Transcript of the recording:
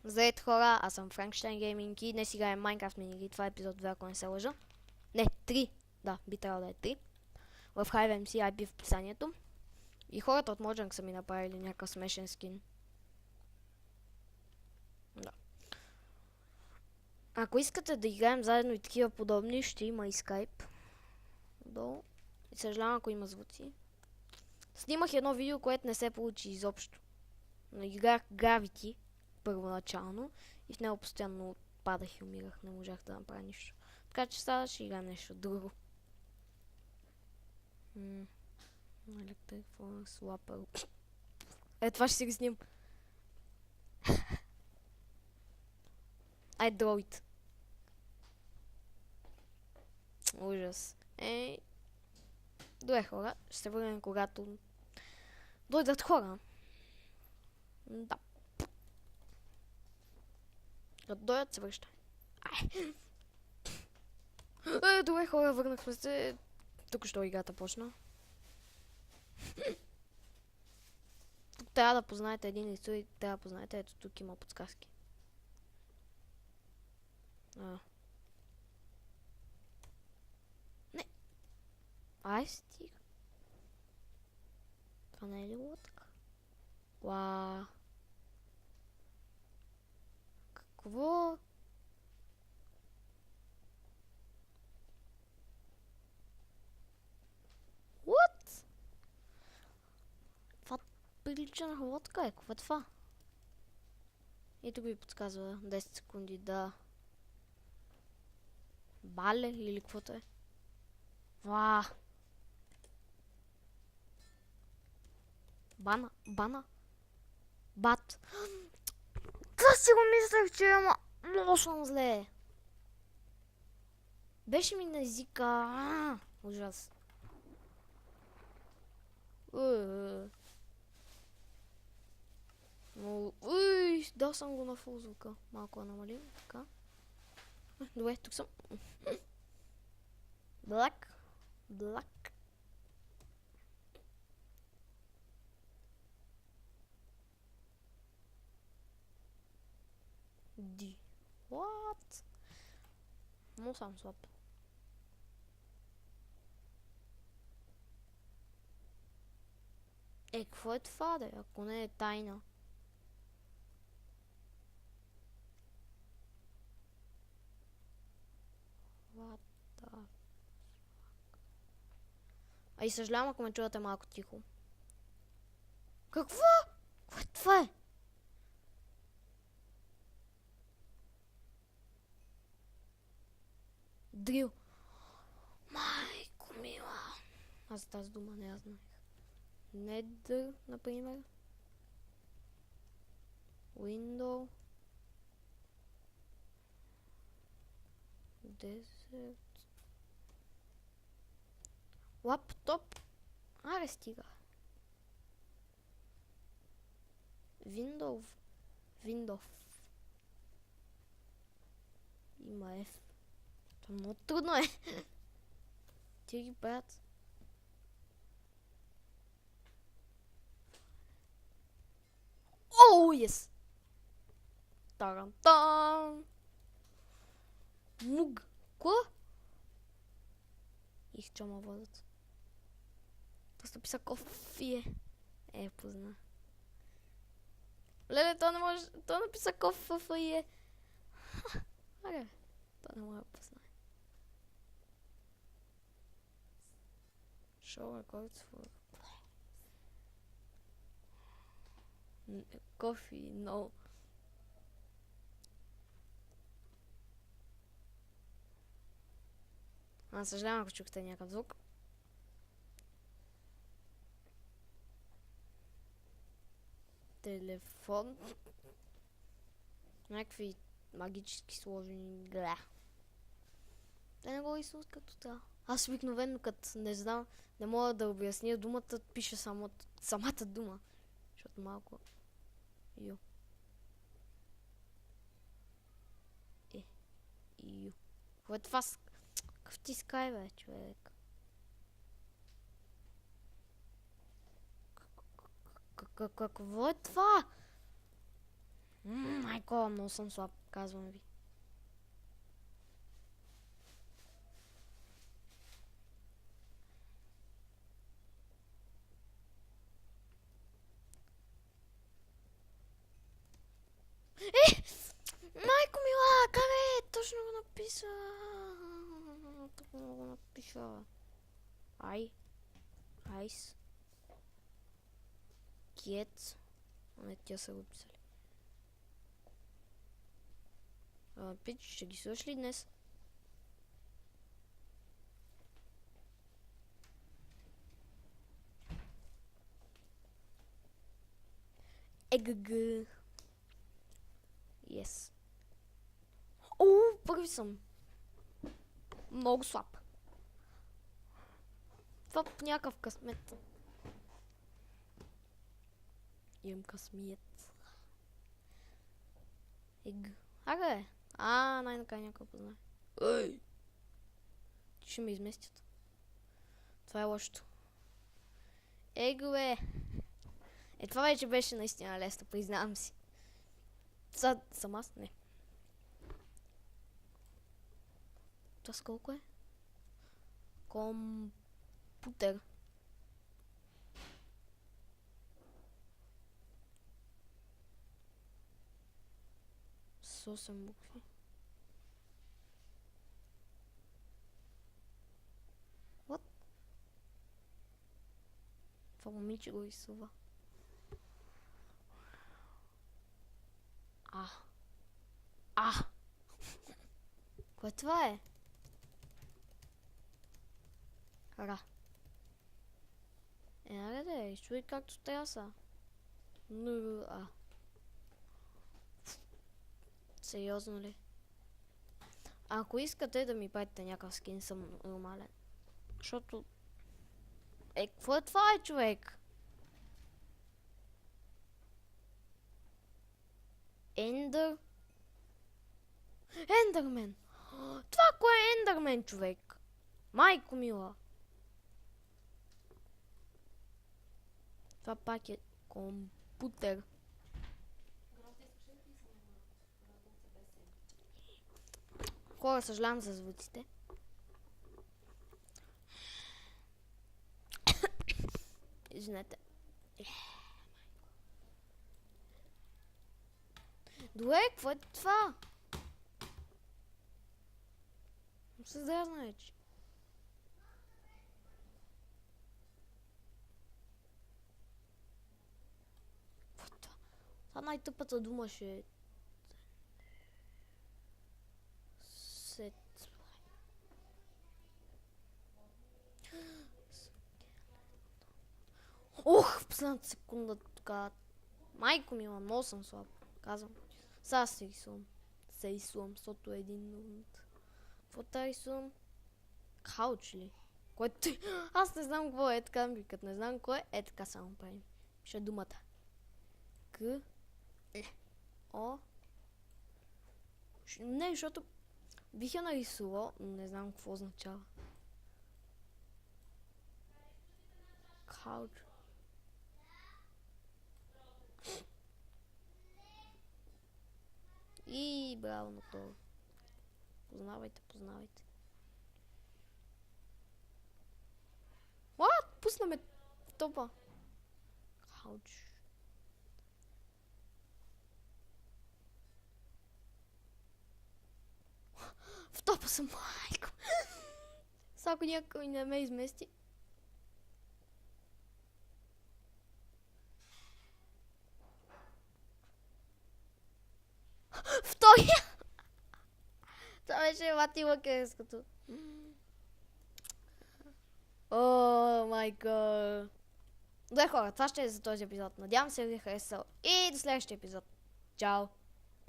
Здравейте хора, аз съм Frankenstein Gaming и днес играем Minecraft Mini. Това е епизод 2, ако не се лъжа. Не, 3. Да, би трябвало да е 3. В HiveMC IP в описанието. И хората от Mojang са ми направили някакъв смешен скин. Да. Ако искате да играем заедно и такива подобни, ще има и Skype. Долу. И съжалявам, ако има звуци. Снимах едно видео, което не се получи изобщо. Но играх Gravity първоначално и в него постоянно падах и умирах, не можах да направя нищо. Така че сега ще играем нещо друго. Electric Force Swapper. Това ще си го снимам. I draw it. Ужас. Добре хора, ще се върнем когато дойдат хора. Да. Като дойдат се връща. Добре хора, върнахме се. Тук що играта почна. Тук трябва да познаете един лицо и трябва да познаете. Ето тук има подсказки. Не. Стига. Това не е ли лодка? Какво? What? Това прилича на лодка е. Какво е това? И тук ви подсказва 10 секунди да... Бале или каквото е. Бана. Бат. Това си го мислех, че ама много съм зле. Беше ми на езика. Ужас. Дал съм го на фул звука. Малко намалим. Така. Добре, тук съм. Black. D. What? Много съм слаб. Какво е това, да? Ако не е тайна. What the fuck? И съжалявам, ако ме чувате малко тихо. Какво? Какво е това? Дрил. Майко мила. Аз тази дума не я знаех. Nether, например. Window. Desert. Лаптоп. Аре стига. Window. Има F. Това много трудно е. Ти ги правят. Yes! Тарантан! Муг! Ко? Их чома водят. Просто писа кофе. Позна. Леле, то не може... То написа кофе. Аре, то не може да познае. Show records for... Coffee, no. Съжалявам, ако чухте някакъв звук. Телефон. Някакви магически сложени. Те не го изслушат като това. Аз обикновено, като не знам, не мога да обясня думата, пиша самата дума. Защото малко... Ю. Какво е това? Какъв ти скай, бе, човек? Какво е това? Майко, много съм слаб, казвам ви. Майко мила, кабе, точно го написа. Точно го напиша. Айс. Киец. Не, тя са го писали. Пич, ще ги слушаш ли днес? ЕГГ. Yes. Първи съм. Много слаб. Това по някакъв късмет. Имам късмият. Аре. Най-накрая някой познае. Ей! Ще ме изместят. Това е лошото. Бе! Това вече беше наистина лесно, признавам си. Сам аз? Не. Това с колко е? Компютър. С 8 букви. What? Това момиче го изсува. Кое това е? Ра. Аре, чуй както трябва. Сериозно ли? Ако искате да ми правите някакъв скин, съм нормален. Защото... какво е това, човек? Ендърмен! Това кое е Ендърмен, човек? Майко мила! Това пак е компютър. Хора, съжалявам за звуците. Извинете. Добре, какво е това? Се дразна вече. Това най-тъпата дума ще е... Ох, в последната секунда така... Майко мила, много съм слаб. Казвам. Сега се рисувам, защото е един минут. Какво та рисувам? Кауч ли? Което... Аз не знам какво е така, като не знам кое е така само правим. Пиша думата. К... О... Не, защото бих я нарисувал, но не знам какво означава. Кауч. И браво на това. Познавайте. Пусна ме в топа. Хауч. В топа съм, майко. Ако някой не ме измести. Втория! Това беше Мати Лъкерското. О, майко. Добре, хора, това ще е за този епизод. Надявам се да ви е харесал. И до следващия епизод. Чао!